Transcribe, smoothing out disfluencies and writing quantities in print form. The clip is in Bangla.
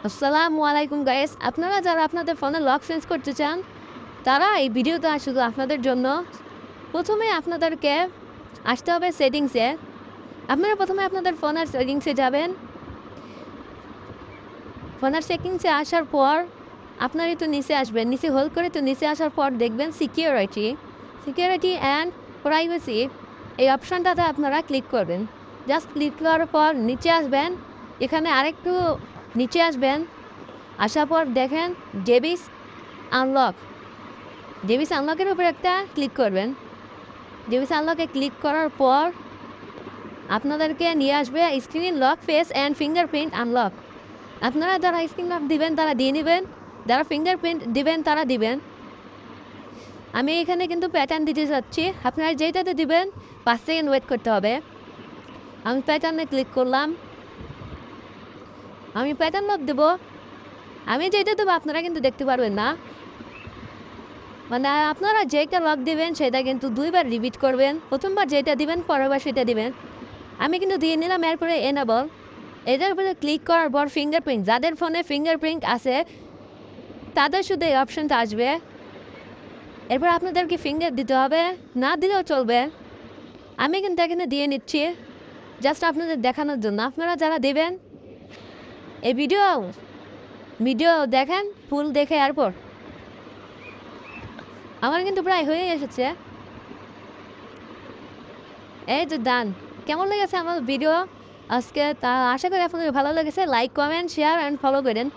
আসসালামু আলাইকুম গাইস, আপনারা যারা আপনাদের ফোনে লক চেঞ্জ করতে চান তারা এই ভিডিওটা শুধু আপনাদের জন্য। প্রথমে আপনাদেরকে আসতে হবে সেটিংসে। আপনারা প্রথমে আপনাদের ফোনের সেটিংসে যাবেন। ফোনের সেটিংসে আসার পর আপনারা একটু নিচে আসবেন, নিচে হোল্ড করে তো নিচে আসার পর দেখবেন সিকিউরিটি অ্যান্ড প্রাইভেসি, এই অপশানটাতে আপনারা ক্লিক করবেন। জাস্ট ক্লিক করার পর নিচে আসবেন, এখানে আরেকটু নিচে আসবেন, আসার পর দেখেন ডেভিস আনলকের উপর একটা ক্লিক করবেন। ডেভিস আনলকে ক্লিক করার পর আপনাদেরকে নিয়ে আসবে screen lock face and fingerprint unlock. আপনারা যারা স্ক্রিন লক দিবেন তারা দিয়ে নেবেন, যারা ফিঙ্গারপ্রিন্ট দিবেন তারা দিবেন। আমি এখানে কিন্তু প্যাটার্ন দিতে যাচ্ছি, আপনারা যেটাতে দিবেন 5 সেকেন্ড ওয়েট করতে হবে। আমি প্যাটার্নে ক্লিক করলাম, আমি প্যাটার্ন লক দেবো। আমি যেটা দেবো আপনারা কিন্তু দেখতে পারবেন না, মানে আপনারা যেটা লক দিবেন সেটা কিন্তু দুইবার রিপিট করবেন। প্রথমবার যেটা দিবেন পরেরবার সেটা দিবেন। আমি কিন্তু দিয়ে নিলাম। এরপরে এনেবল, এটার উপরে ক্লিক করার পর ফিঙ্গারপ্রিন্ট, যাদের ফোনে ফিঙ্গারপ্রিন্ট আছে তাদের শুধু এই অপশানটা আসবে। এরপর আপনাদেরকে ফিঙ্গার দিতে হবে, না দিলেও চলবে। আমি কিন্তু এখানে দিয়ে নিচ্ছি জাস্ট আপনাদের দেখানোর জন্য। আপনারা যারা দেবেন এই ভিডিও দেখেন, ফুল দেখে এরপর আমার কিন্তু প্রায় হয়ে এসেছে। এই তো ডান। কেমন লেগেছে আমার ভিডিও আজকে? তা আশা করি আপনাদের ভালো লেগেছে। Like, comment, share and follow করেন।